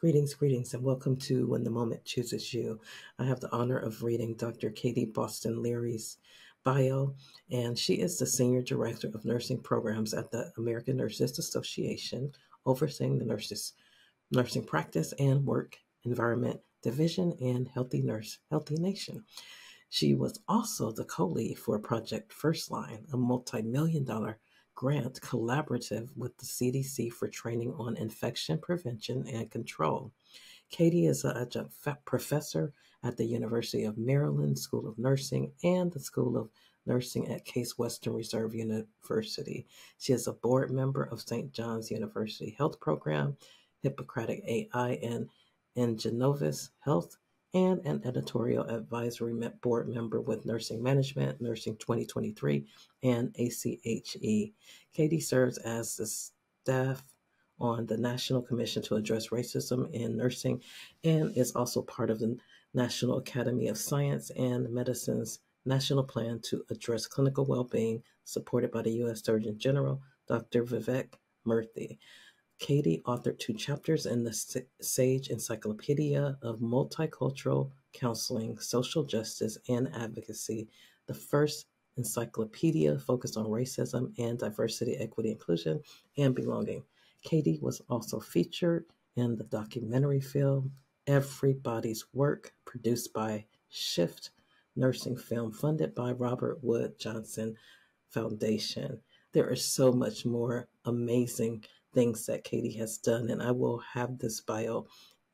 Greetings, and welcome to When the Moment Chooses You. I have the honor of reading Dr. Katie Boston-Leary's bio, and she is the Senior Director of Nursing Programs at the American Nurses Association, overseeing the nursing practice and work environment division and Healthy Nurse, Healthy Nation. She was also the co-lead for Project First Line, a multi-million-dollar grant collaborative with the CDC for training on infection prevention and control. Katie is an adjunct professor at the University of Maryland School of Nursing and the School of Nursing at Case Western Reserve University. She is a board member of St. John's University Health Program, Hippocratic AI, and Ingenovis Health, and an editorial advisory board member with Nursing Management, Nursing 2023, and ACHE. Katie serves as the staff on the National Commission to Address Racism in Nursing and is also part of the National Academy of Science and Medicine's National Plan to Address Clinical Well-Being, supported by the U.S. Surgeon General, Dr. Vivek Murthy. Katie authored 2 chapters in the Sage Encyclopedia of Multicultural Counseling, Social Justice, and Advocacy. The first encyclopedia focused on racism and diversity, equity, inclusion, and belonging. Katie was also featured in the documentary film Everybody's Work, produced by Shift Nursing Film, funded by Robert Wood Johnson Foundation. There is so much more amazing things that Katie has done, and I will have this bio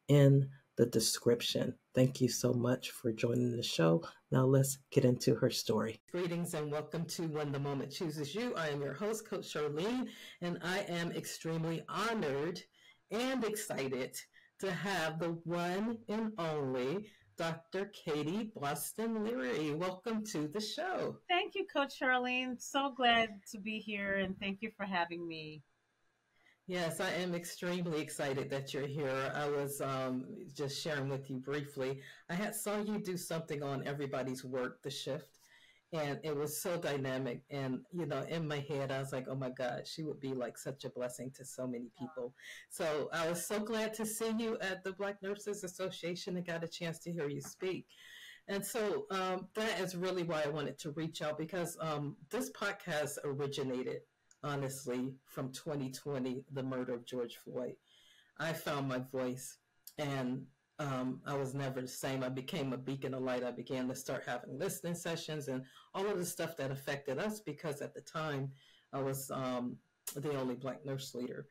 in the description. Thank you so much for joining the show. Now let's get into her story. Greetings and welcome to When the Moment Chooses You. I am your host, Coach Charlene, and I am extremely honored and excited to have the one and only Dr. Katie Boston-Leary. Welcome to the show. Thank you, Coach Charlene. So glad to be here, and thank you for having me. Yes, I am extremely excited that you're here. I was just sharing with you briefly. Saw you do something on Everybody's Work, the shift, and it was so dynamic. And, in my head, I was like, oh my God, she would be like such a blessing to so many people. So I was so glad to see you at the Black Nurses Association and got a chance to hear you speak. And so that is really why I wanted to reach out, because this podcast originated honestly from 2020, the murder of George Floyd. I found my voice, and I was never the same. I became a beacon of light. I began to start having listening sessions and all of the stuff that affected us, because at the time I was the only Black nurse leader.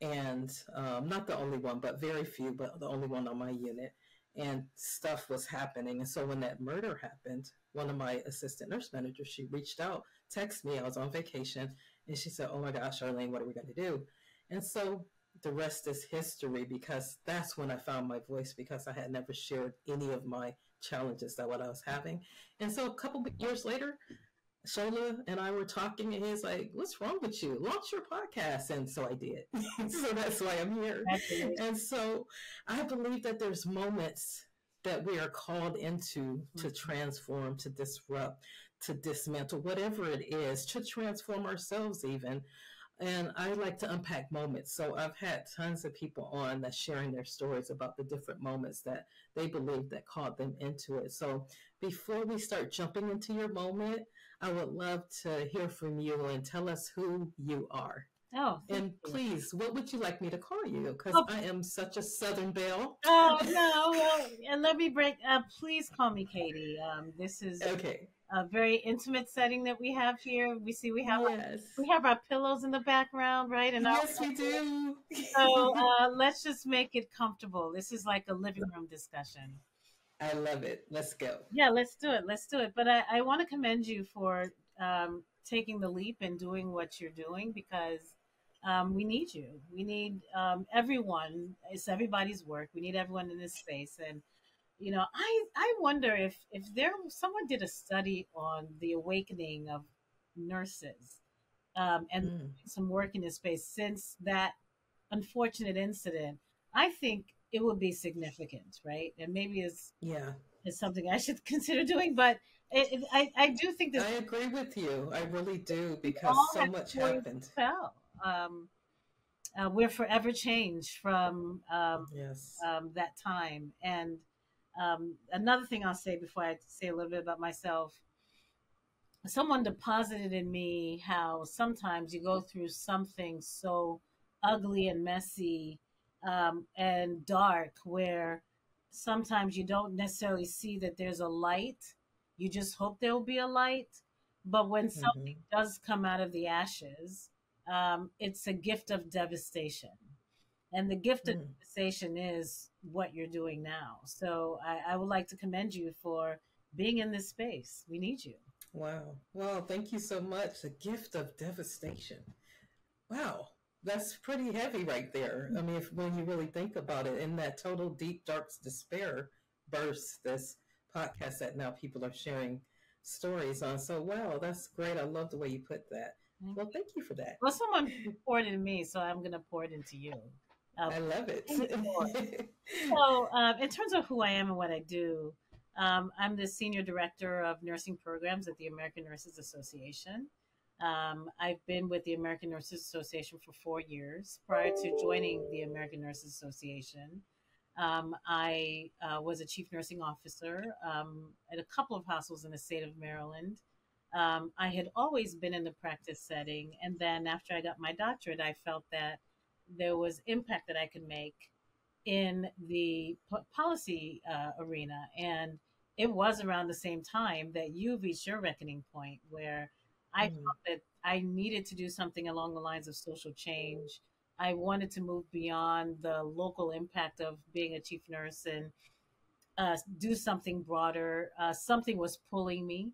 And not the only one, but very few, but the only one on my unit. And stuff was happening. And so when that murder happened, one of my assistant nurse managers, she reached out, texted me. I was on vacation, and she said, oh my gosh, Charlene, what are we going to do? And so the rest is history, because that's when I found my voice, because I had never shared any of my challenges that what I was having. And so a couple of years later, Shola and I were talking, and he's like, what's wrong with you? Launch your podcast. And so I did. So that's why I'm here. Absolutely. And so I believe that there's moments that we are called into to transform, to disrupt, to dismantle, whatever it is, to transform ourselves even. And I like to unpack moments. So I've had tons of people on that sharing their stories about the different moments that they believe that called them into it. So before we start jumping into your moment, I would love to hear from you and tell us who you are. Oh, and please, what would you like me to call you? Because I am such a Southern belle. Oh, no. Well, and let me please call me Katie. This is okay. A very intimate setting that we have here. We have our pillows in the background, right? And yes, we do. So let's just make it comfortable. This is like a living room discussion. I love it. Let's go. Yeah, let's do it. But I want to commend you for taking the leap and doing what you're doing, because we need you. We need everyone. It's everybody's work. We need everyone in this space. And, I wonder if someone did a study on the awakening of nurses and some work in this space since that unfortunate incident. I think it would be significant, right? And maybe it's something I should consider doing. But I do think that I agree with you. I really do, because so much happened. we're forever changed from Yes. that time. And another thing I'll say before I say a little bit about myself, someone deposited in me how sometimes you go through something so ugly and messy and dark where sometimes you don't necessarily see that there's a light. You just hope there will be a light. But when something Hmm. does come out of the ashes, it's a gift of devastation. And the gift of Mm. devastation is what you're doing now. So I would like to commend you for being in this space. We need you. Wow. Wow. Thank you so much. The gift of devastation. Wow. That's pretty heavy right there. I mean, when you really think about it, in that total deep, dark despair burst, this podcast that now people are sharing stories on. So, wow, that's great. I love the way you put that. Well, thank you for that. Well, someone poured it in me, so I'm going to pour it into you. I love it. Pay it forward. So, in terms of who I am and what I do, I'm the senior director of nursing programs at the American Nurses Association. I've been with the American Nurses Association for 4 years. Prior to joining the American Nurses Association, I was a chief nursing officer at a couple of hospitals in the state of Maryland. I had always been in the practice setting, and then after I got my doctorate, I felt that there was impact that I could make in the policy arena. And it was around the same time that you reached your reckoning point where I Mm, felt that I needed to do something along the lines of social change. I wanted to move beyond the local impact of being a chief nurse and do something broader. Something was pulling me.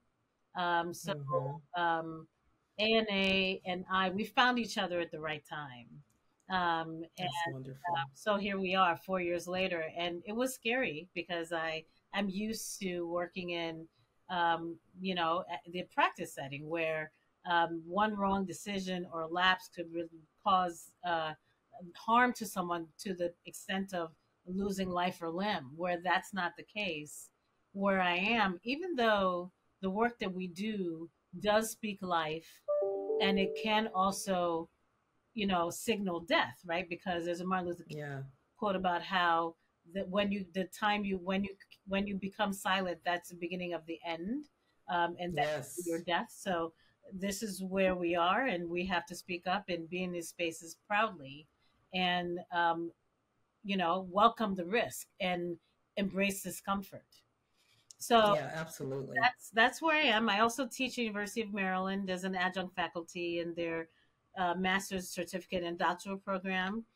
So mm-hmm. ANA and I, we found each other at the right time. And That's wonderful. so here we are 4 years later, and it was scary because I'm used to working in the practice setting where one wrong decision or lapse could really cause harm to someone to the extent of losing life or limb. Where that's not the case, where I am, even though the work that we do does speak life, and it can also signal death, right? Because there's a Martin Luther King Yeah. quote about how that when you the time you when you become silent, that's the beginning of the end, and that's your Yes. death. So this is where we are, and we have to speak up and be in these spaces proudly, and welcome the risk and embrace discomfort. So Yeah, absolutely. that's where I am. I also teach at University of Maryland as an adjunct faculty in their master's certificate and doctoral program.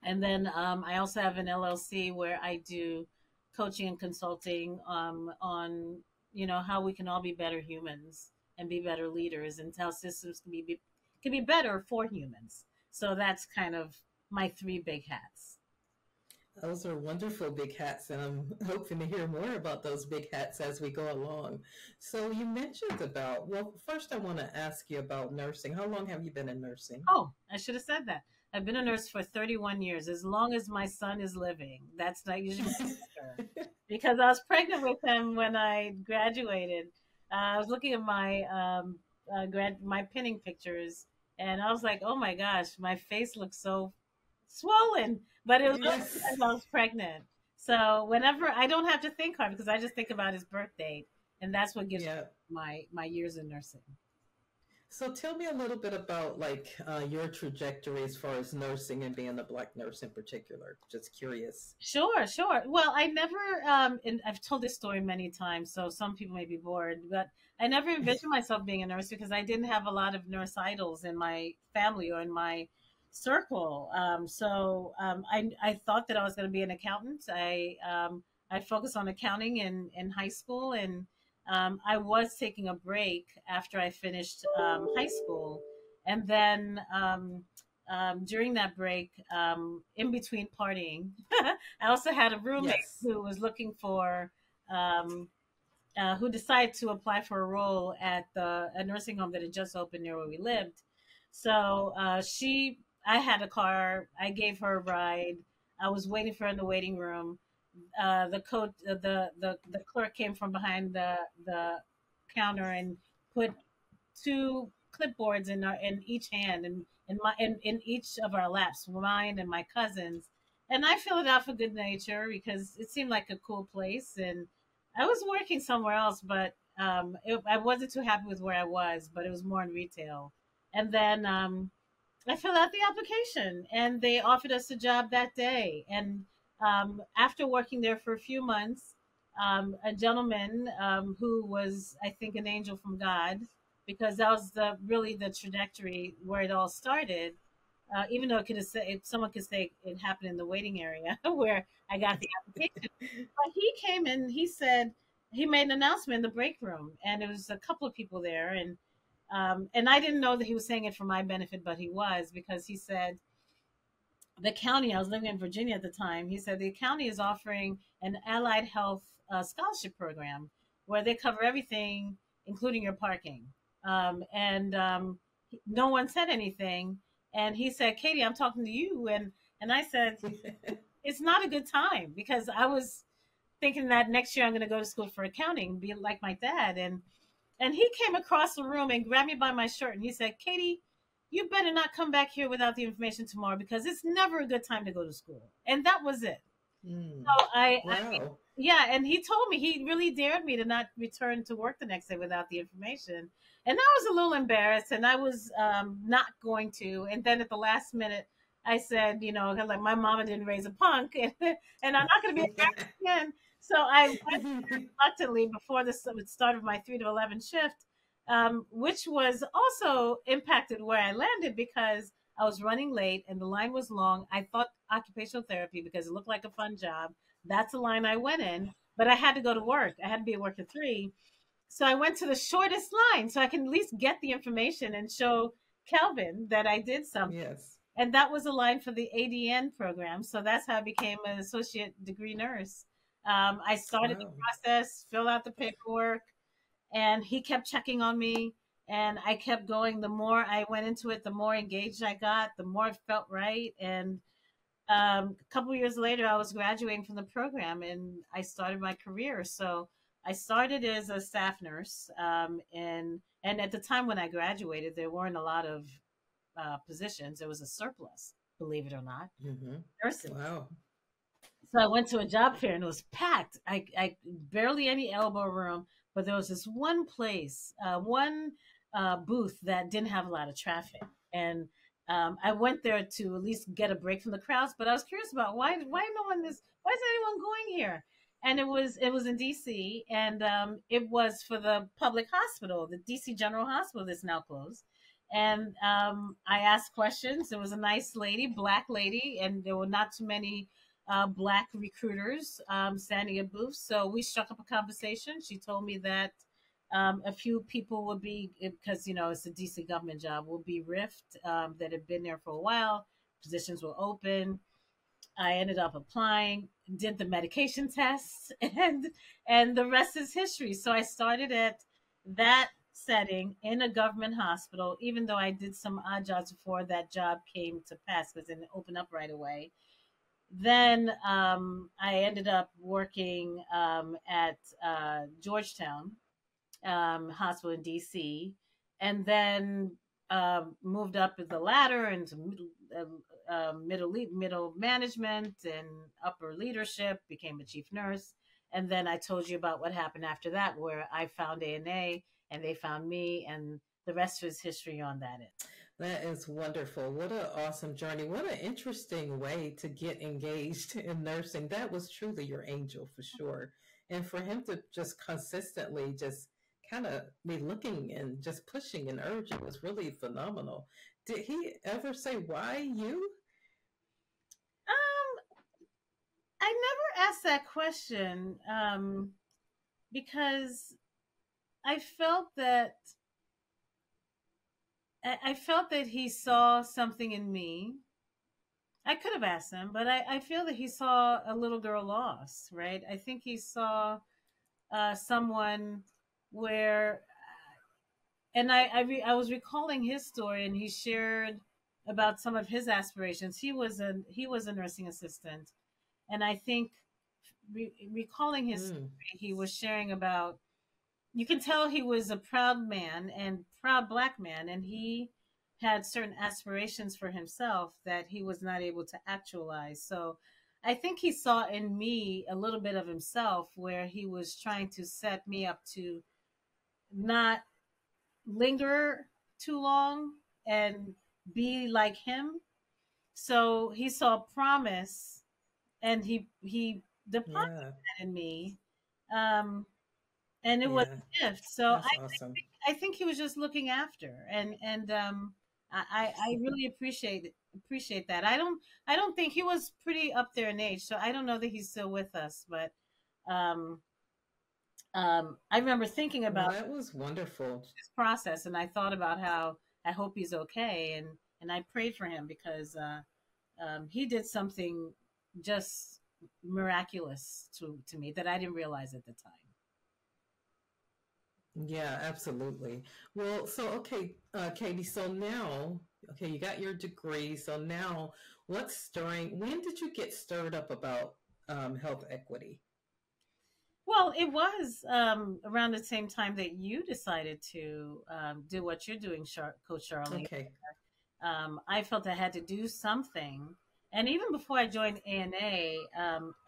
And then I also have an LLC where I do coaching and consulting on how we can all be better humans and be better leaders, and how systems can be better for humans. So that's kind of my three big hats. Those are wonderful big hats, and I'm hoping to hear more about those big hats as we go along. So, you mentioned about, well, first I want to ask you about nursing. How long have you been in nursing? Oh, I should have said that. I've been a nurse for 31 years, as long as my son is living. That's not usually because I was pregnant with him when I graduated. I was looking at my pinning pictures, and I was like, "Oh my gosh, my face looks so swollen." But it was only Yes. because I was pregnant. So whenever I don't have to think hard because I just think about his birth date, and that's what gives Yeah. my years in nursing. So tell me a little bit about like your trajectory as far as nursing and being a black nurse in particular. Just curious. Sure, sure. Well, I never, and I've told this story many times, so some people may be bored, but I never envisioned myself being a nurse because I didn't have a lot of nurse idols in my family or in my circle. I thought that I was going to be an accountant. I focused on accounting in high school, and I was taking a break after I finished high school, and then. During that break, in between partying, I also had a roommate Yes. who was looking for, who decided to apply for a role at a nursing home that had just opened near where we lived. So I had a car. I gave her a ride. I was waiting for her in the waiting room. The clerk came from behind the counter and put two clipboards in each hand and in each of our laps, mine and my cousins. And I filled it out for good nature because it seemed like a cool place. And I was working somewhere else, but I wasn't too happy with where I was, but it was more in retail. And then I filled out the application, and they offered us a job that day. And after working there for a few months, a gentleman who was, I think, an angel from God, because that was the really the trajectory where it all started. Even though it could have said, if someone could say it happened in the waiting area where I got the application, but he came in, he said he made an announcement in the break room, and there was a couple of people there, and I didn't know that he was saying it for my benefit, but he was, because he said the county, I was living in Virginia at the time, he said the county is offering an allied health scholarship program where they cover everything, including your parking. And no one said anything. And he said, Katie, I'm talking to you. And I said, it's not a good time, because I was thinking that next year I'm going to go to school for accounting, be like my dad. And he came across the room and grabbed me by my shirt and he said, Katie, you better not come back here without the information tomorrow, because it's never a good time to go to school. And that was it. Mm. So Wow. yeah, and he told me, he really dared me to not return to work the next day without the information. And I was a little embarrassed, and I was not going to. And then at the last minute, I said, you know, like my mama didn't raise a punk, and I'm not going to be embarrassed again. So I went reluctantly before the start of my 3 to 11 shift, which was also impacted where I landed because I was running late and the line was long. I thought occupational therapy because it looked like a fun job. That's the line I went in, but I had to go to work. I had to be at work at 3. So I went to the shortest line so I can at least get the information and show Kelvin that I did something. Yes. And that was a line for the ADN program. So that's how I became an associate degree nurse. I started the Wow. process, filled out the paperwork, and he kept checking on me. And I kept going. The more I went into it, the more engaged I got, the more it felt right. And a couple of years later, I was graduating from the program and I started my career. So I started as a staff nurse, and at the time when I graduated, there weren't a lot of positions. There was a surplus, believe it or not, Hmm. nursing. Wow. So I went to a job fair and it was packed. I barely any elbow room, but there was this one place, one booth that didn't have a lot of traffic, and I went there to at least get a break from the crowds. But I was curious about why no one is why is anyone going here? And it was in D.C. and it was for the public hospital, the D.C. General Hospital that's now closed. And I asked questions. There was a nice lady, black lady, and there were not too many black recruiters standing at booths. So we struck up a conversation. She told me that a few people would be, because it's a DC government job, will be rift that had been there for a while. Positions were open. I ended up applying, did the medication tests, and the rest is history. So I started at that setting in a government hospital, even though I did some odd jobs before that job came to pass because it didn't open up right away. Then I ended up working at Georgetown Hospital in DC, and then moved up the ladder into middle management and upper leadership. Became a chief nurse, and then I told you about what happened after that, where I found ANA and they found me, and the rest is history on that end. That is wonderful. What an awesome journey. What an interesting way to get engaged in nursing. That was truly your angel for sure. And for him to just consistently just kind of be looking and just pushing and urging was really phenomenal. Did he ever say why you? Um, I never asked that question because I felt that I felt that he saw something in me. I could have asked him, but I feel that he saw a little girl lost, right? I think he saw someone where, and I was recalling his story, and he shared about some of his aspirations. He was a nursing assistant, and I think recalling his Mm, story, he was sharing about. You can tell he was a proud man and proud black man, and he had certain aspirations for himself that he was not able to actualize. So I think he saw in me a little bit of himself where he was trying to set me up to not linger too long and be like him. So he saw promise and he deposited Yeah. that in me. Um, and it was Yeah. a gift. So That's awesome. I think he was just looking after, and I really appreciate that. I don't think he was pretty up there in age, so I don't know that he's still with us, but um, I remember thinking Well, about that was wonderful. this process, and I thought about how I hope he's okay, and I prayed for him because he did something just miraculous to me that I didn't realize at the time. Yeah, absolutely. Well, so okay, Katie, so now, okay, you got your degree. So now, what's stirring? When did you get stirred up about health equity? Well, it was around the same time that you decided to do what you're doing, Coach Charlene. Okay. I felt I had to do something, and even before I joined ANA,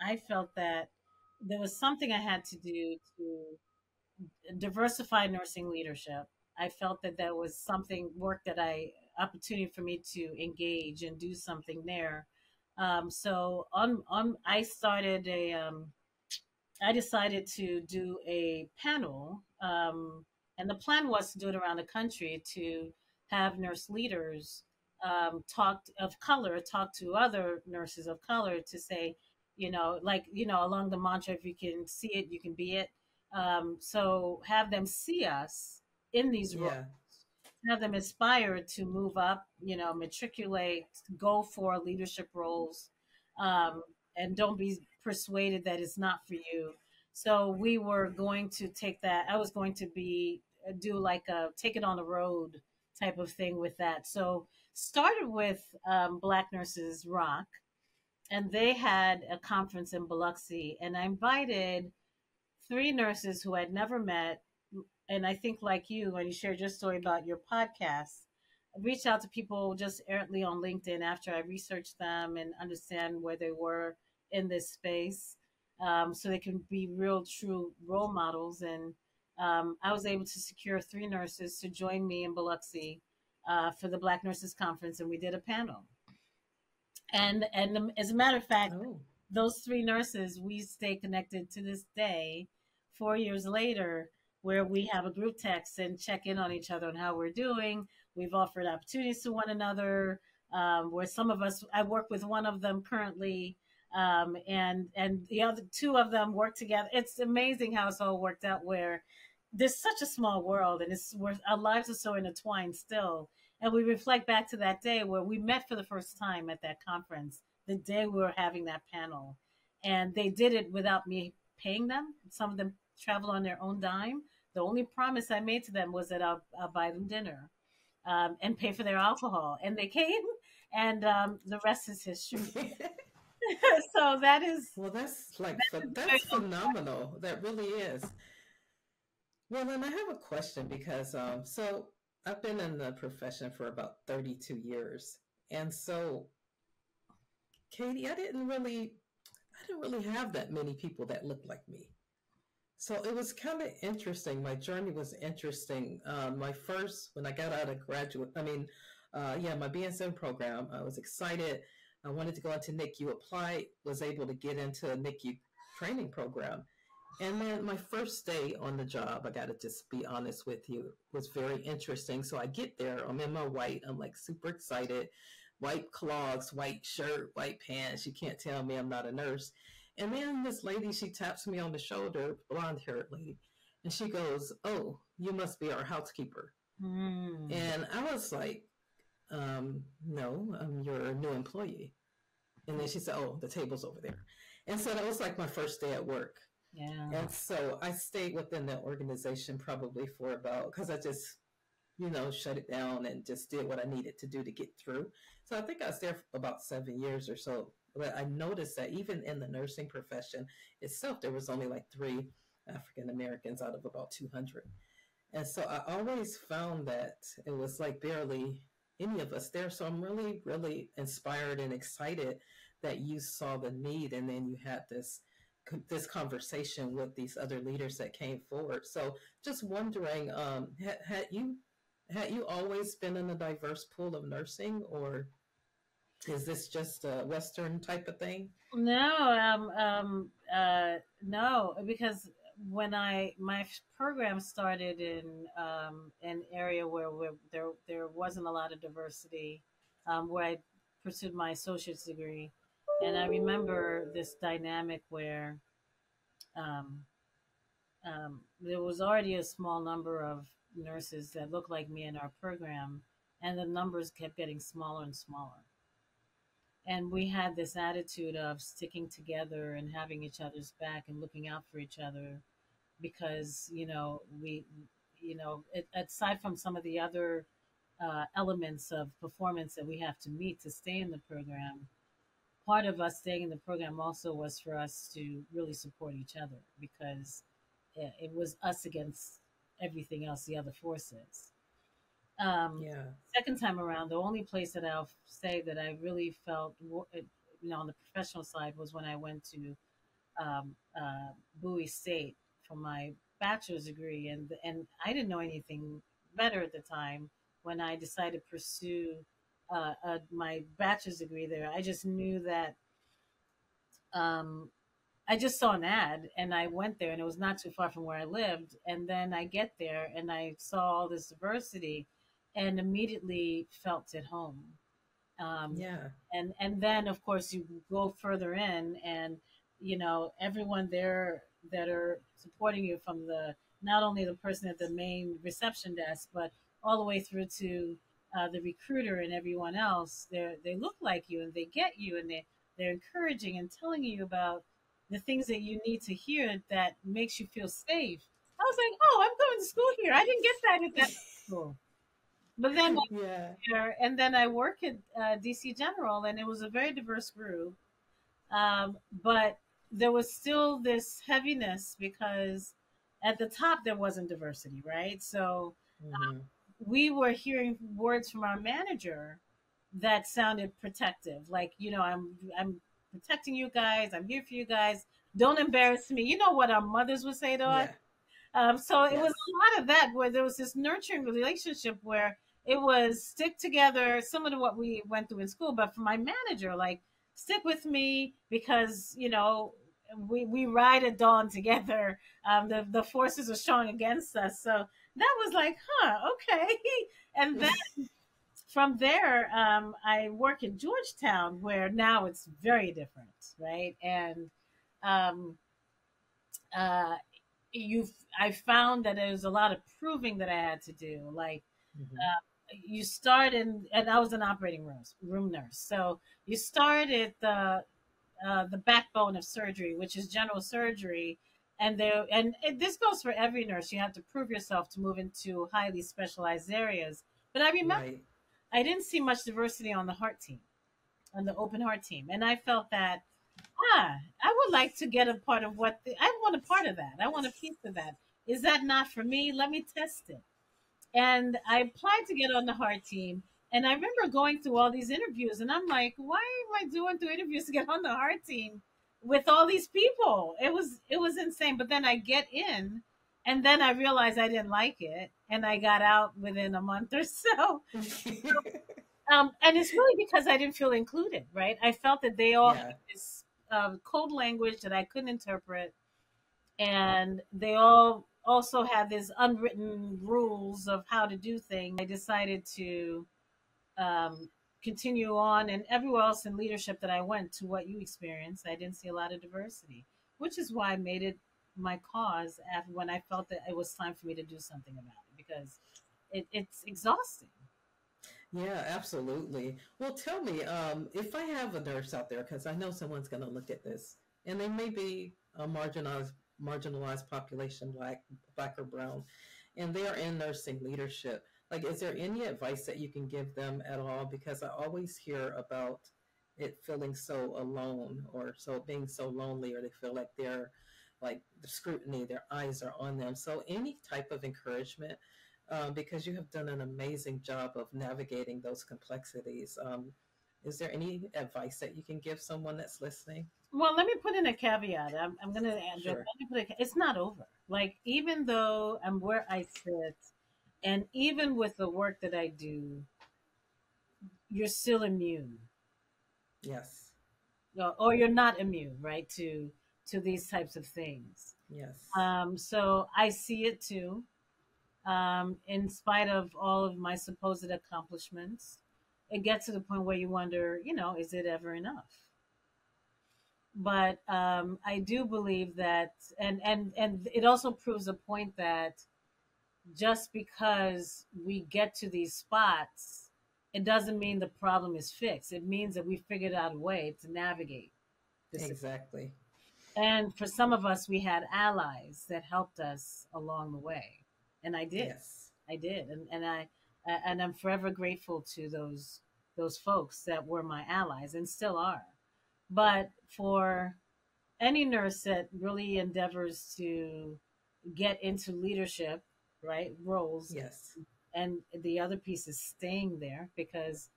I felt that there was something I had to do to diversify nursing leadership. I felt that there was something work that I opportunity for me to engage and do something there. So on I started a I decided to do a panel, and the plan was to do it around the country to have nurse leaders talk to other nurses of color to say, along the mantra, if you can see it, you can be it. So have them see us in these roles, Yeah. have them aspire to move up, matriculate, go for leadership roles, and don't be persuaded that it's not for you. So we were going to take that. I was going to be do like a take it on the road type of thing with that. So started with Black Nurses Rock, and they had a conference in Biloxi, and I invited three nurses who I'd never met, and I think like you, when you shared your story about your podcast, I reached out to people just errantly on LinkedIn after I researched them and understand where they were in this space, so they can be real, true role models. And I was able to secure three nurses to join me in Biloxi for the Black Nurses Conference, and we did a panel. And as a matter of fact, Oh, those three nurses we stay connected to this day, 4 years later, where we have a group text and check in on each other on how we're doing. We've offered opportunities to one another. Where some of us, I work with one of them currently, and the other two of them work together. It's amazing how it's all worked out. Where there's such a small world, and it's where our lives are so intertwined still, and we reflect back to that day where we met for the first time at that conference, the day we were having that panel. And they did it without me paying them. Some of them traveled on their own dime. The only promise I made to them was that I'll buy them dinner and pay for their alcohol. And they came, and the rest is history. So that is well, that's phenomenal. That really is. Well, then I have a question because so I've been in the profession for about 32 years, and so Katie, I didn't really have that many people that looked like me. So it was kind of interesting. My journey was interesting. My first, when I got out of my BSN program, I was excited. I wanted to go into NICU, applied, was able to get into a NICU training program. And then my first day on the job, I got to just be honest with you, was very interesting. So I get there, I'm in my white, I'm like super excited, white clogs, white shirt, white pants. You can't tell me I'm not a nurse. And then this lady, she taps me on the shoulder, blonde haired lady, and she goes, "Oh, you must be our housekeeper." mm, And I was like, No, I'm your new employee. And then she said, "Oh, the table's over there." And so that was like my first day at work. yeah. And so I stayed within the organization probably for about, because I just, shut it down and just did what I needed to do to get through. So I think I was there for about 7 years or so. But I noticed that even in the nursing profession itself, there was only like three African Americans out of about 200. And so I always found that it was like barely any of us there. So I'm really, really inspired and excited that you saw the need, and then you had this conversation with these other leaders that came forward. So just wondering, had you always been in a diverse pool of nursing, or is this just a Western type of thing? No, because when my program started in an area where there wasn't a lot of diversity, where I pursued my associate's degree, and I remember this dynamic where um, there was already a small number of nurses that looked like me in our program, and the numbers kept getting smaller and smaller. And we had this attitude of sticking together and having each other's back and looking out for each other because aside from some of the other elements of performance that we have to meet to stay in the program, part of us staying in the program also was for us to really support each other because it was us against everything else, the other forces. um, Yeah, Second time around, the only place that I'll say that I really felt, on the professional side, was when I went to Bowie State for my bachelor's degree, and I didn't know anything better at the time when I decided to pursue my bachelor's degree there. I just knew that. Um, I just saw an ad and I went there, and it was not too far from where I lived. And then I get there and I saw all this diversity and immediately felt at home. Um, yeah, and then of course you go further in, and everyone there that are supporting you, from the not only the person at the main reception desk, but all the way through to the recruiter and everyone else. They look like you and they get you, and they're encouraging and telling you about the things that you need to hear that makes you feel safe. I was like, oh, I'm going to school here. I didn't get that at that school. But then yeah, there, and then I work at DC General, and it was a very diverse group. But there was still this heaviness because at the top there wasn't diversity, right? So hmm, we were hearing words from our manager that sounded protective, like, I'm protecting you guys. I'm here for you guys. Don't embarrass me. You know what our mothers would say to us. yeah, So it was yes, a lot of that where there was this nurturing relationship where it was stick together, similar to what we went through in school. But for my manager, like, stick with me because we ride at dawn together. The forces are strong against us, so that was like, huh, okay. And then from there, I work in Georgetown, where now it's very different, right? And um, uh, you've I found that there was a lot of proving that I had to do. Like, hmm, you start and I was an operating room nurse, so you start at the backbone of surgery, which is general surgery, this goes for every nurse. You have to prove yourself to move into highly specialized areas. But I remember right. I didn't see much diversity on the heart team, on the open heart team, and I felt that, I would like to get a part of I want a part of that. I want a piece of that. Is that not for me? Let me test it. And I applied to get on the heart team. And I remember going through all these interviews, and I'm like, why am I doing through interviews to get on the heart team with all these people? It was insane. But then I get in, and then I realized I didn't like it, and I got out within a month or so. And it's really because I didn't feel included, right? I felt that they all had Yeah, this code language that I couldn't interpret, and they all also had this unwritten rules of how to do things. I decided to um, continue on, and everywhere else in leadership that I went, to what you experienced, I didn't see a lot of diversity, which is why I made it my cause after, when I felt that it was time for me to do something about it, because it's exhausting. yeah, absolutely. Well, tell me, if I have a nurse out there, because I know someone's going to look at this, and they may be a marginalized population, black or brown, and they are in nursing leadership. Like, is there any advice that you can give them at all? Because I always hear about it feeling so alone, or so being so lonely, or they feel like they're like the scrutiny, their eyes are on them. So, any type of encouragement because you have done an amazing job of navigating those complexities. Is there any advice that you can give someone that's listening? Well, let me put in a caveat. I'm going to add that. Sure. Let me put it's not over. Like, even though I'm where I sit, and even with the work that I do, you're still immune, Yes. or you're not immune, right, to these types of things. Yes. So I see it too. In spite of all of my supposed accomplishments, it gets to the point where you wonder, is it ever enough? But I do believe that, and it also proves a point that just because we get to these spots, it doesn't mean the problem is fixed. It means that we figured out a way to navigate this. Exactly. And for some of us, we had allies that helped us along the way, and I did. Yes. I did, and I'm forever grateful to those folks that were my allies and still are. But for any nurse that really endeavors to get into leadership, right, roles, Yes. and the other piece is staying there, because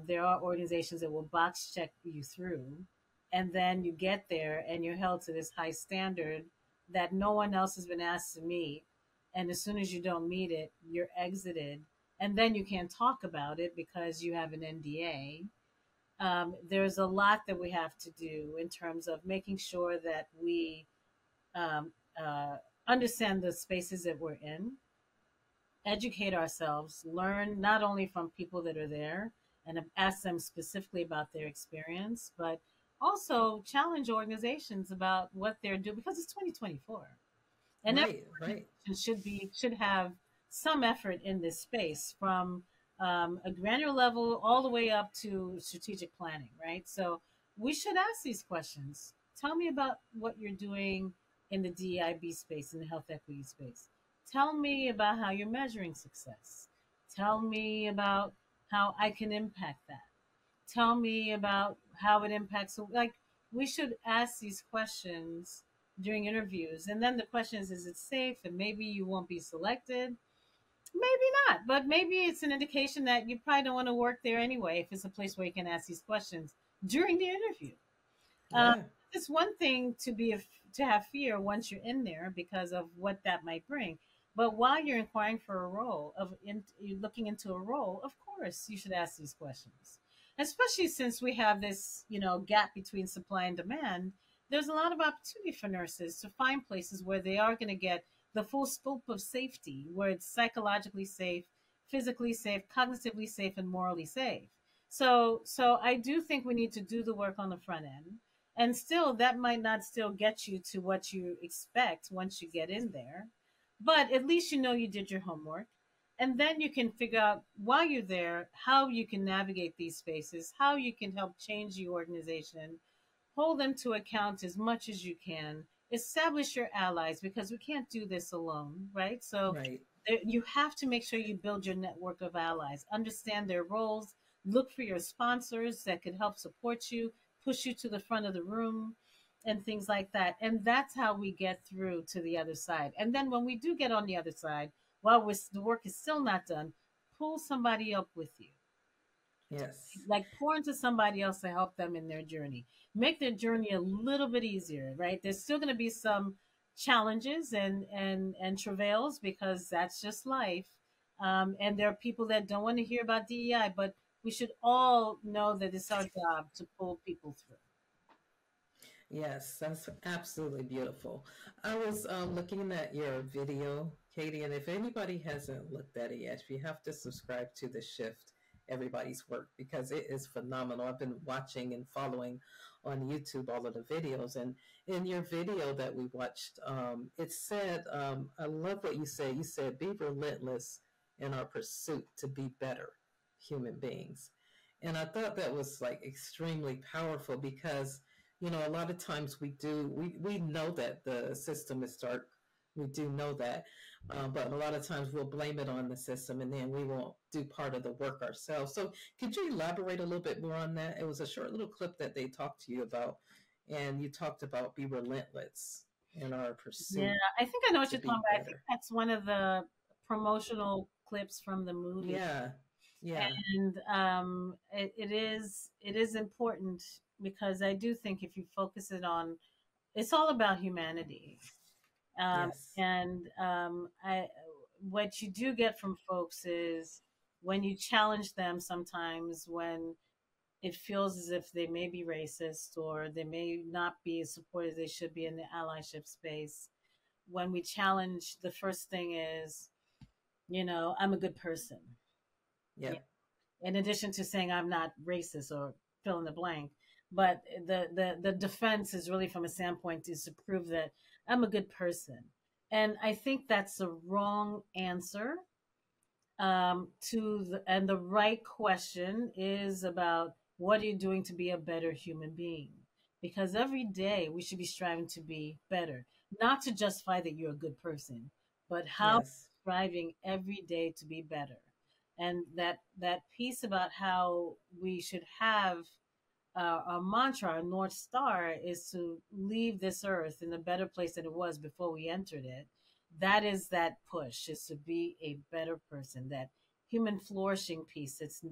there are organizations that will box check you through, and then you get there and you're held to this high standard that no one else has been asked to meet, and as soon as you don't meet it, you're exited, and then you can't talk about it because you have an NDA. There's a lot that we have to do in terms of making sure that we um, uh, understand the spaces that we're in, educate ourselves, learn not only from people that are there and ask them specifically about their experience, but also challenge organizations about what they're doing, because it's 2024 and every Right. Right. organization should have some effort in this space, from a granular level all the way up to strategic planning, right? So we should ask these questions. Tell me about what you're doing in the DEIB space, in the health equity space. Tell me about how you're measuring success. Tell me about how I can impact that. Tell me about how it impacts. Like, we should ask these questions during interviews, and then the question is it safe? And maybe you won't be selected, maybe not, but maybe it's an indication that you probably don't want to work there anyway, if it's a place where you can ask these questions during the interview. um, Yeah. it's one thing to have fear once you're in there because of what that might bring. But while you're inquiring for a role, you're looking into a role, of course you should ask these questions. Especially since we have this, gap between supply and demand. There's a lot of opportunity for nurses to find places where they are going to get the full scope of safety, where it's psychologically safe, physically safe, cognitively safe, and morally safe. So I do think we need to do the work on the front end, and still that might not still get you to what you expect once you get in there, but at least you know you did your homework, and then you can figure out while you're there how you can navigate these spaces, how you can help change the organization, hold them to account as much as you can, establish your allies, because we can't do this alone, right? So Right. you have to make sure you build your network of allies, understand their roles, look for your sponsors that could help support you, push you to the front of the room, and things like that. And that's how we get through to the other side. And then when we do get on the other side, while the work is still not done, pull somebody up with you, Yes. like pour into somebody else to help them in their journey, make their journey a little bit easier, right? There's still going to be some challenges and travails, because that's just life. And there are people that don't want to hear about DEI, but we should all know that it's our job to pull people through. Yes, that's absolutely beautiful. I was looking at your video, Katie, and if anybody hasn't looked at it yet, you have to subscribe to The Shift, Everybody's Work, because it is phenomenal. I've been watching and following on YouTube all of the videos. And in your video that we watched, it said, I love what you said. You said, be relentless in our pursuit to be better human beings. And I thought that was like extremely powerful because a lot of times we know that the system is dark. We do know that, but a lot of times we'll blame it on the system, and then we won't do part of the work ourselves. So could you elaborate a little bit more on that? It was a short little clip that they talked to you about, and you talked about be relentless in our Yeah, pursuit I think I know what to you're talking be about. I think better. that's one of the promotional clips from the movie, Yeah. Yeah. and it is important because I do think if you focus it on, it's all about humanity, Yes. and I what you do get from folks is when you challenge them sometimes when it feels as if they may be racist or they may not be as supportive as they should be in the allyship space. When we challenge, the first thing is, I'm a good person. Yeah. Yep. In addition to saying I'm not racist or fill in the blank, but the defense is really from a standpoint is to prove that I'm a good person. And I think that's the wrong answer, and the right question is about what are you doing to be a better human being? Because every day we should be striving to be better, not to justify that you're a good person, but how Yes. striving every day to be better. And that piece about how we should have our mantra, our North Star, is to leave this earth in a better place than it was before we entered it. That is that push, is to be a better person, that human flourishing piece that's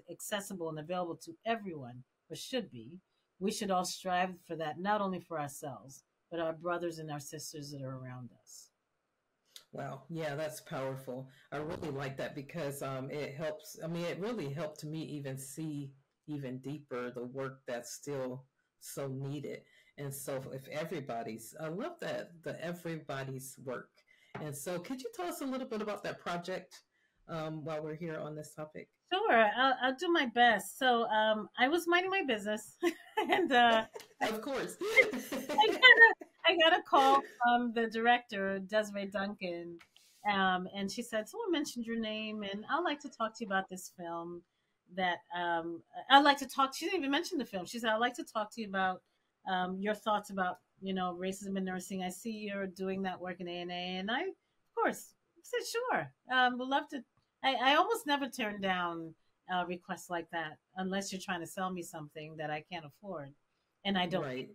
accessible and available to everyone, or should be. We should all strive for that, not only for ourselves, but our brothers and our sisters that are around us. Wow. Yeah, that's powerful. I really like that because it helps. I mean, it really helped me even see even deeper the work that's still so needed. And so, if everybody's, I love that, the everybody's work. And so, could you tell us a little bit about that project while we're here on this topic? Sure, I'll do my best. So I was minding my business, and Of course. I got a call from the director, Desiree Duncan, and she said, "Someone mentioned your name, and I'd like to talk to you about this film. That I'd like to talk." She didn't even mention the film. She said, "I'd like to talk to you about your thoughts about racism in nursing. I see you're doing that work in A&A, and I, of course, said sure. Would love to. I almost never turn down requests like that unless you're trying to sell me something that I can't afford, and I don't." Right.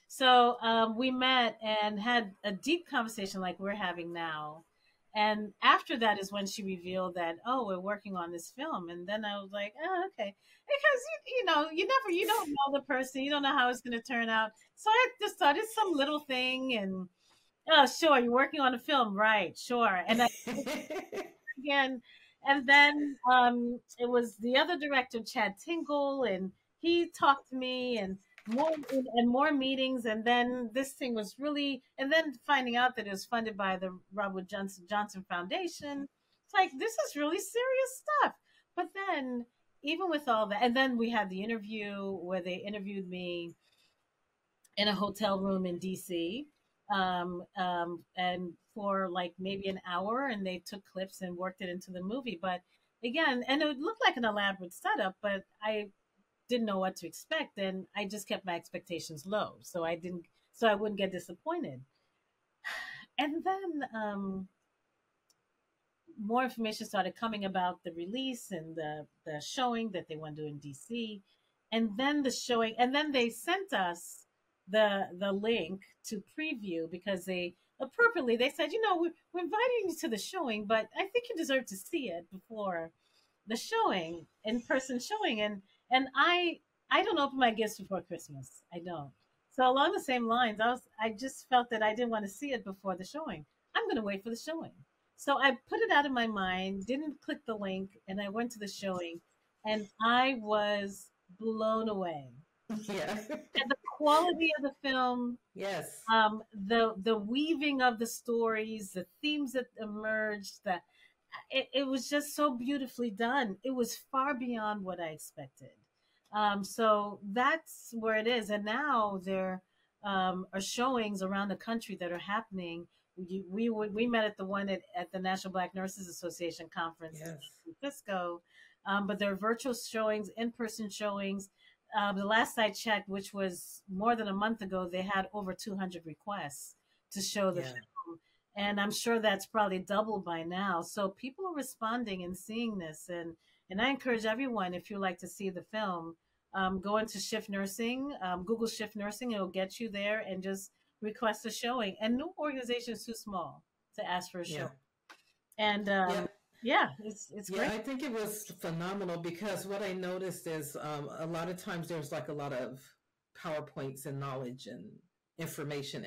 So we met and had a deep conversation like we're having now. And after that is when she revealed that, oh, we're working on this film. And then I was like, oh, okay. Because, you don't know the person, you don't know how it's going to turn out. So I just thought it's some little thing. And, oh, sure, you're working on a film. Right, sure. And I again. And then it was the other director, Chad Tingle, and he talked to me and more meetings. And then this thing was really, and then finding out that it was funded by the Robert Johnson Foundation. It's like, this is really serious stuff. But then, even with all that, and then we had the interview where they interviewed me in a hotel room in DC, and for like maybe an hour, and they took clips and worked it into the movie. But again, and it looked like an elaborate setup, but I didn't know what to expect, and I just kept my expectations low, so I wouldn't get disappointed. And then more information started coming about the release and the showing that they want to do in DC, and then the showing, and then they sent us the link to preview because they appropriately they said, we're inviting you to the showing, but I think you deserve to see it before the showing, in person showing, and I don't open my gifts before Christmas. I don't. So along the same lines, I just felt that I didn't want to see it before the showing. I'm going to wait for the showing. So I put it out of my mind, didn't click the link, and I went to the showing, and I was blown away. Yeah. And the quality of the film, Yes. the weaving of the stories, the themes that emerged, it was just so beautifully done. It was far beyond what I expected. So that's where it is. And now there are showings around the country that are happening. We met at the one at the National Black Nurses Association conference in Yes. San Francisco, but there are virtual showings, in-person showings. The last I checked, which was more than a month ago, they had over 200 requests to show the Yeah. film, and I'm sure that's probably doubled by now. So people are responding and seeing this, and I encourage everyone, if you like to see the film, go into Shift Nursing, Google Shift Nursing, it'll get you there, and just request a showing. And no organization is too small to ask for a show. Yeah. And Yeah, yeah, it's yeah, great. I think it was phenomenal because what I noticed is a lot of times there's like a lot of PowerPoints and knowledge and information,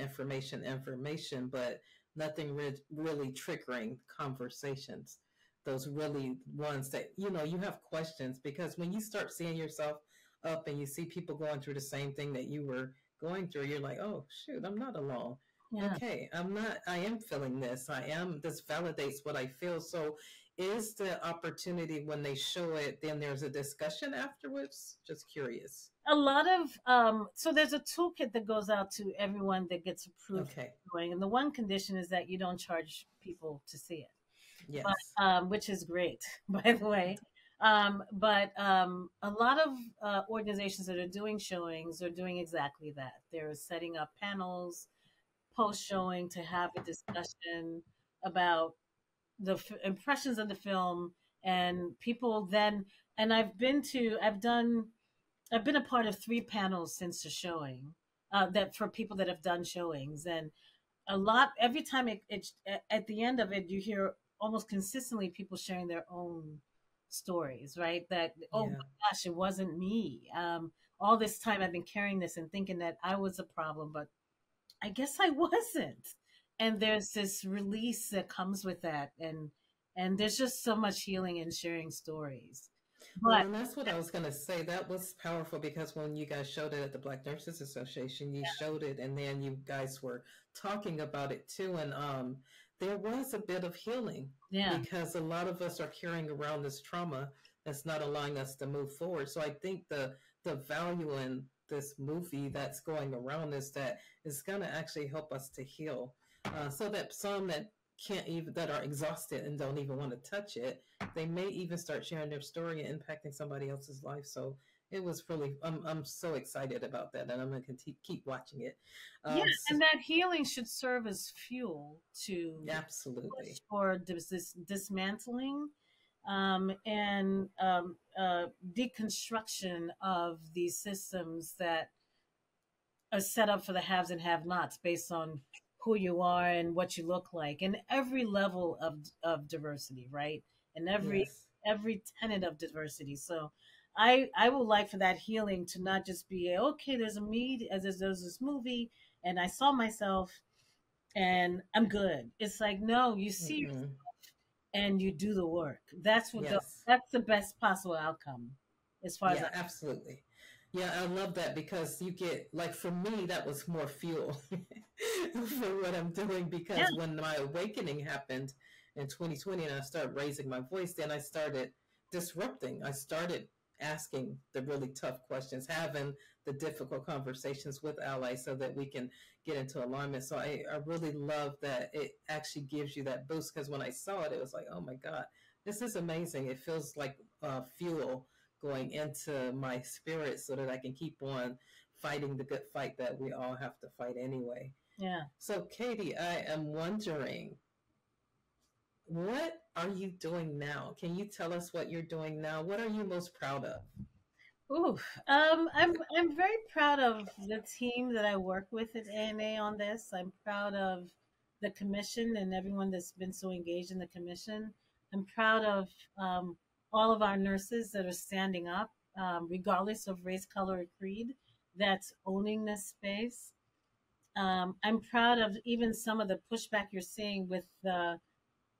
but nothing really triggering conversations. Those really ones that, you have questions because when you start seeing yourself up and you see people going through the same thing that you were going through, you're like, oh, shoot, I'm not alone. Yeah. Okay, I am feeling this. This validates what I feel. So, is the opportunity when they show it, then there's a discussion afterwards? Just curious. A lot of so there's a toolkit that goes out to everyone that gets approved Okay. for doing, and the one condition is that you don't charge people to see it, but Yes. which is great, by the way. But a lot of organizations that are doing showings are doing exactly that. They're setting up panels post showing to have a discussion about the impressions of the film, and people then, and I've been a part of three panels since the showing, that for people that have done showings, and a lot every time at the end of it, you hear almost consistently people sharing their own stories, right? That, oh my Yeah. gosh, it wasn't me. All this time I've been carrying this and thinking that I was a problem, but I guess I wasn't. And there's this release that comes with that, and there's just so much healing in sharing stories. Well, But and that's what I was going to say. That was powerful because when you guys showed it at the Black Nurses Association, you showed it and then you guys were talking about it too. And there was a bit of healing yeah, because a lot of us are carrying around this trauma that's not allowing us to move forward. So I think the value in this movie that's going around is that it's going to actually help us to heal. So that some that can't even that are exhausted and don't even want to touch it, they may even start sharing their story and impacting somebody else's life. So it was really, I'm so excited about that, and I'm going to keep watching it. yeah, So, and that healing should serve as fuel to push absolutely, for this dismantling, and deconstruction of these systems that are set up for the haves and have-nots based on who you are and what you look like, and every level of diversity, right? And yes, every tenet of diversity. So I would like for that healing to not just be, okay, there's a me, as there's this movie and I saw myself and I'm good. It's like, no, you see mm-mm. and you do the work. Yes. That's the best possible outcome as far as I. Yeah, absolutely. Yeah, I love that because you get, like, for me, that was more fuel for what I'm doing Yeah, because when my awakening happened in 2020 and I started raising my voice, then I started disrupting. I started asking the really tough questions, having the difficult conversations with allies so that we can get into alignment. So I really love that it actually gives you that boost because when I saw it, it was like, oh my God, this is amazing. It feels like fuel going into my spirit so that I can keep on fighting the good fight that we all have to fight anyway. yeah. So, Katie, I am wondering, what are you doing now? Can you tell us what you're doing now? What are you most proud of? Ooh, I'm very proud of the team that I work with at ANA on this. I'm proud of the commission and everyone that's been so engaged in the commission. I'm proud of all of our nurses that are standing up, regardless of race, color, or creed, that's owning this space. I'm proud of even some of the pushback you're seeing with the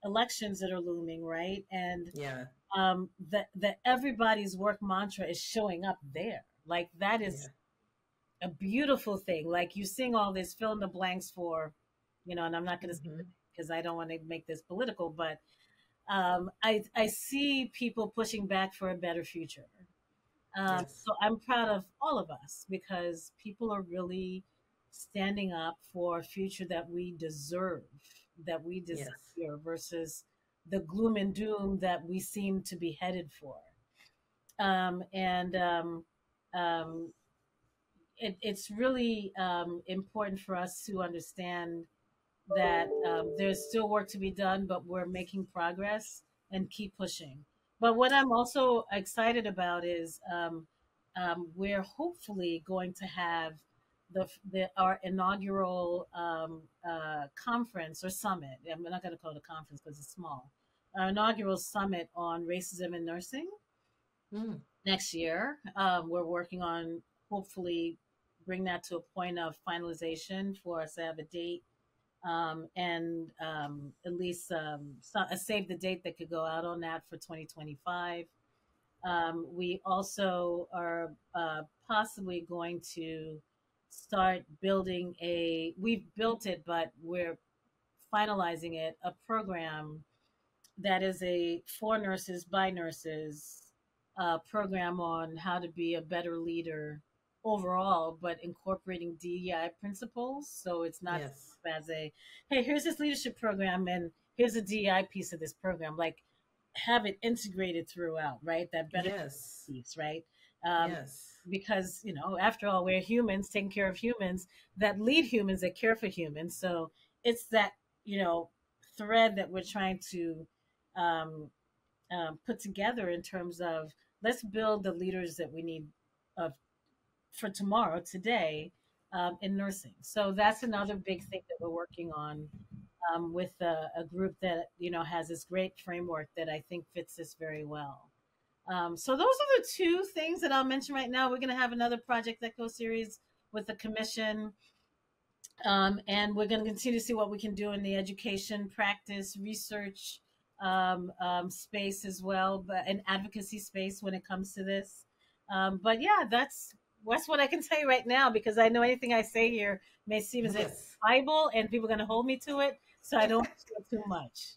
elections that are looming, right? And Yeah, that everybody's work mantra is showing up there. Like that yeah, is a beautiful thing. Like you sing all this fill in the blanks for, and I'm not going to say mm-hmm. because I don't want to make this political, but I see people pushing back for a better future. Yes, So I'm proud of all of us because people are really standing up for a future that we deserve, that we yes, desire, versus the gloom and doom that we seem to be headed for. And um, it's really important for us to understand that there's still work to be done, but we're making progress and keep pushing. But what I'm also excited about is we're hopefully going to have the our inaugural conference or summit. I'm not going to call it a conference because it's small. Our inaugural summit on racism in nursing Mm. next year. We're working on hopefully bring that to a point of finalization for us to have a date and at least a save the date that could go out on that for 2025. We also are possibly going to start building we've built it, but we're finalizing it, a program that is a for nurses by nurses program on how to be a better leader overall, but incorporating DEI principles. So it's not Yes. as a, hey, here's this leadership program and here's a DEI piece of this program. Like have it integrated throughout, right? That benefit Yes. piece, right? Um, Yes. because after all, we're humans taking care of humans that lead humans that care for humans. So it's that you know thread that we're trying to um, put together in terms of let's build the leaders that we need of for tomorrow, today, in nursing. So that's another big thing that we're working on with a group that has this great framework that I think fits this very well. So those are the two things that I'll mention right now. We're going to have another Project Echo series with the commission, and we're going to continue to see what we can do in the education, practice, research space as well, but an advocacy space when it comes to this. But yeah, that's what I can tell you right now because I know anything I say here may seem as if it's Yes. Bible and people are going to hold me to it, so I don't share too much.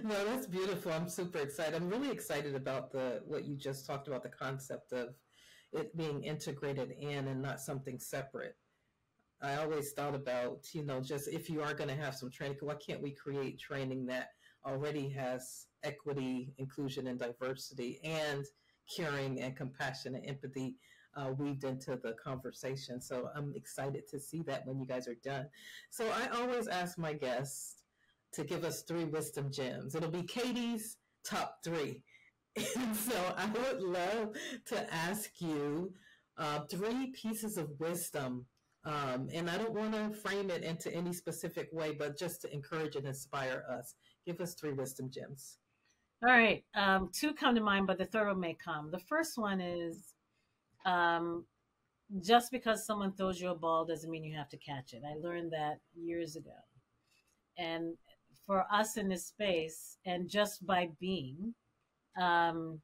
No, that's beautiful. I'm super excited. I'm really excited about the what you just talked about, the concept of it being integrated in and not something separate. I always thought about, just if you are going to have some training, why can't we create training that already has equity, inclusion, and diversity, and caring and compassion and empathy weaved into the conversation? So I'm excited to see that when you guys are done. So I always ask my guests to give us three wisdom gems. It'll be Katie's top three. And so I would love to ask you three pieces of wisdom. And I don't want to frame it into any specific way, but just to encourage and inspire us. Give us three wisdom gems. All right, two come to mind, but the third one may come. The first one is um, just because someone throws you a ball doesn't mean you have to catch it. I learned that years ago. And for us in this space, and just by being, um,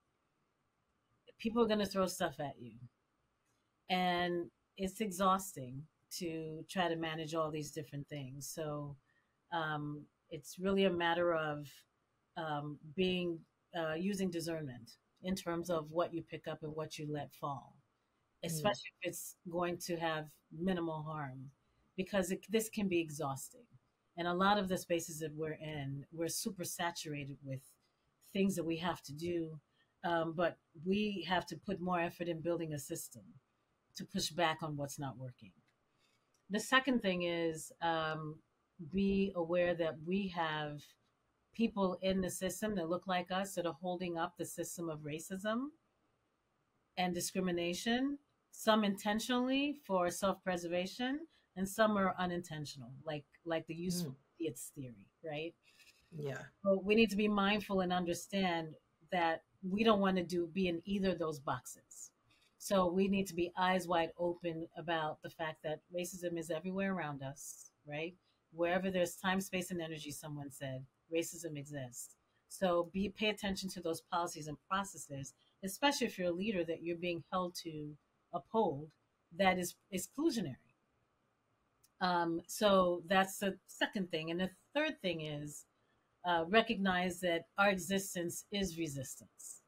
people are going to throw stuff at you. And it's exhausting to try to manage all these different things. So it's really a matter of being using discernment in terms of what you pick up and what you let fall, Mm, especially if it's going to have minimal harm, because this can be exhausting. And a lot of the spaces that we're in, we're super saturated with things that we have to do, but we have to put more effort in building a system to push back on what's not working. The second thing is be aware that we have people in the system that look like us that are holding up the system of racism and discrimination, some intentionally for self-preservation and some are unintentional, like the useful mm, idiots theory, right? yeah. So we need to be mindful and understand that we don't want to be in either of those boxes. So we need to be eyes wide open about the fact that racism is everywhere around us, right? Wherever there's time, space, and energy, someone said, racism exists. So pay attention to those policies and processes, especially if you're a leader that you're being held to uphold that is exclusionary. So that's the second thing. And the third thing is recognize that our existence is resistance.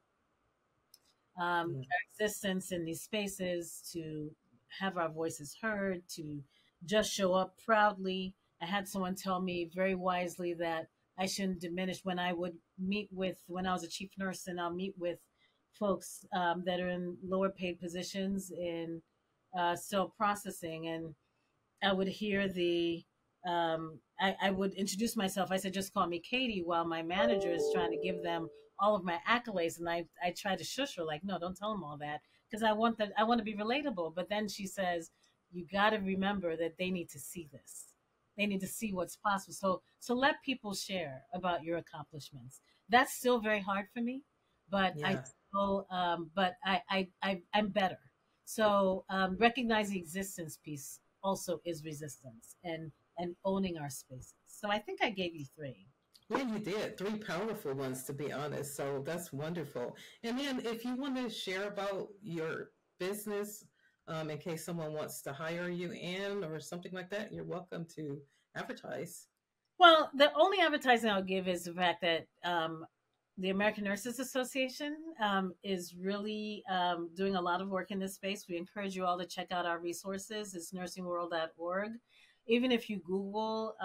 Yeah. Our existence in these spaces to have our voices heard, to just show up proudly. I had someone tell me very wisely that I shouldn't diminish when I would meet with, when I was a chief nurse, and I'll meet with folks that are in lower paid positions in cell processing. And I would hear I would introduce myself. I said, just call me Katie, while my manager is trying to give them all of my accolades. And I try to shush her, like, no, don't tell them all that. Because I want to be relatable. But then she says, you got to remember that they need to see this. They need to see what's possible. So let people share about your accomplishments. That's still very hard for me, but Yeah, I'm better. So recognize the existence piece also is resistance and owning our spaces. So I think I gave you three. yeah, you did three powerful ones, to be honest. So that's wonderful. And then, if you want to share about your business, in case someone wants to hire you in or something like that, you're welcome to advertise. Well, the only advertising I'll give is the fact that the American Nurses Association is really doing a lot of work in this space. We encourage you all to check out our resources. It's nursingworld.org. Even if you Google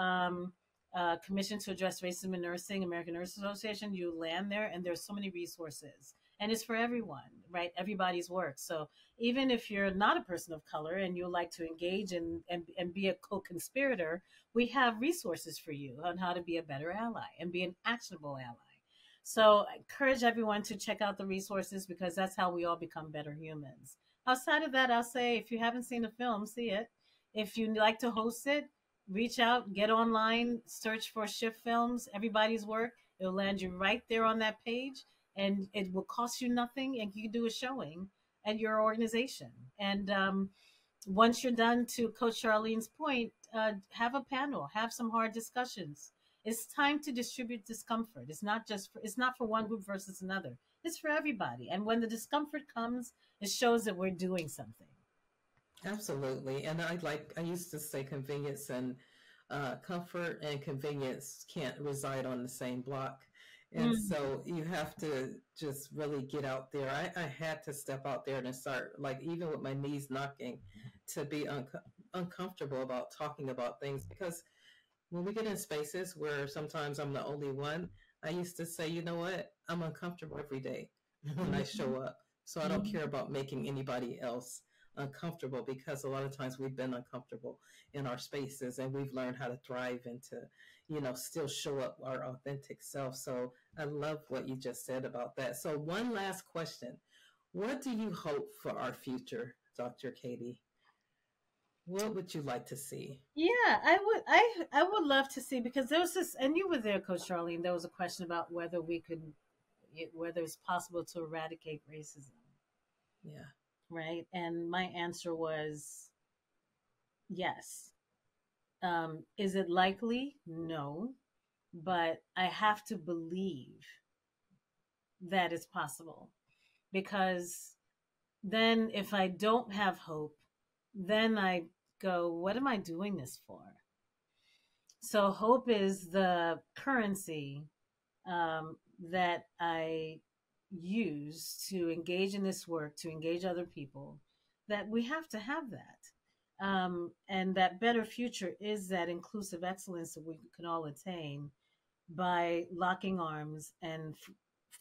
Commission to Address Racism in Nursing, American Nurses Association, you land there, and there's so many resources. And it's for everyone, right? Everybody's work. So even if you're not a person of color and you like to engage and be a co-conspirator, we have resources for you on how to be a better ally and be an actionable ally. So I encourage everyone to check out the resources because that's how we all become better humans. Outside of that, I'll say if you haven't seen the film, see it. If you like to host it, reach out, get online, search for Shift Films, everybody's work. It'll land you right there on that page, and it will cost you nothing, and you can do a showing at your organization. And once you're done, to Coach Charlene's point, have a panel, have some hard discussions. It's time to distribute discomfort. It's not for one group versus another. It's for everybody. And when the discomfort comes, it shows that we're doing something. Absolutely. And I used to say convenience and comfort and convenience can't reside on the same block. And Mm. so you have to just really get out there. I had to step out there and start, like, even with my knees knocking, to be uncomfortable about talking about things because when we get in spaces where sometimes I'm the only one, I used to say, you know what? I'm uncomfortable every day when I Mhm. show up. So I don't care Mhm. about making anybody else uncomfortable because a lot of times we've been uncomfortable in our spaces and we've learned how to thrive and to, still show up our authentic self. So I love what you just said about that. So, one last question. What do you hope for our future, Dr. Katie? What would you like to see? Yeah, I would love to see because there was this, and you were there, Coach Charlene. There was a question about whether we could, whether it's possible to eradicate racism, Yeah. right? And my answer was yes. Is it likely? No, but I have to believe that it's possible because then if I don't have hope, then I go, what am I doing this for? So hope is the currency that I use to engage in this work, to engage other people, that we have to have that. And that better future is that inclusive excellence that we can all attain by locking arms and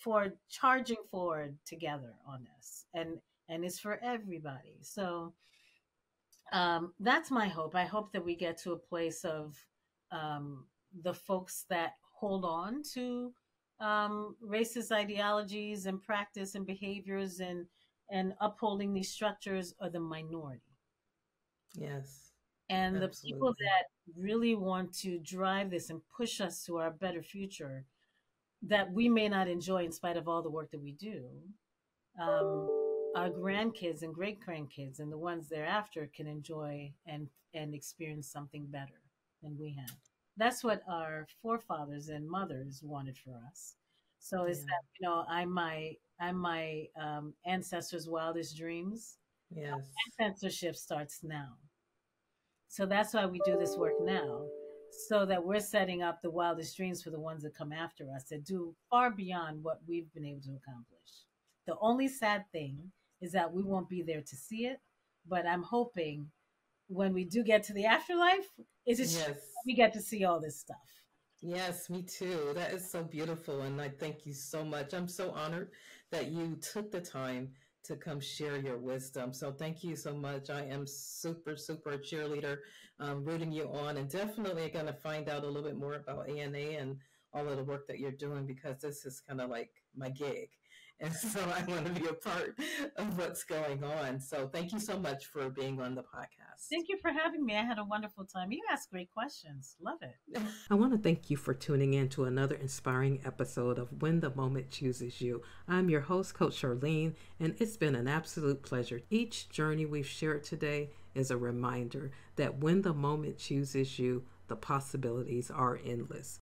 for charging forward together on this. And it's for everybody. So that's my hope. I hope that we get to a place of um, the folks that hold on to racist ideologies and practice and behaviors and upholding these structures are the minority. Yes. And the people Absolutely. that really want to drive this and push us to our better future that we may not enjoy in spite of all the work that we do, um, our grandkids and great grandkids and the ones thereafter can enjoy and experience something better than we have. That's what our forefathers and mothers wanted for us. So is Yeah. that I'm my ancestors' wildest dreams. Yes. Censorship starts now. So that's why we do this work now, so that we're setting up the wildest dreams for the ones that come after us that do far beyond what we've been able to accomplish. The only sad thing is that we won't be there to see it, but I'm hoping when we do get to the afterlife, is it Yes. we get to see all this stuff. Yes, me too. That is so beautiful. And I thank you so much. I'm so honored that you took the time to come share your wisdom. So thank you so much. I am super, super cheerleader, rooting you on, and definitely going to find out a little bit more about ANA and all of the work that you're doing because this is kind of like my gig. And so I want to be a part of what's going on. So thank you so much for being on the podcast. Thank you for having me. I had a wonderful time. You asked great questions. Love it. I want to thank you for tuning in to another inspiring episode of When the Moment Chooses You. I'm your host, Coach Charlene, and it's been an absolute pleasure. Each journey we've shared today is a reminder that when the moment chooses you, the possibilities are endless.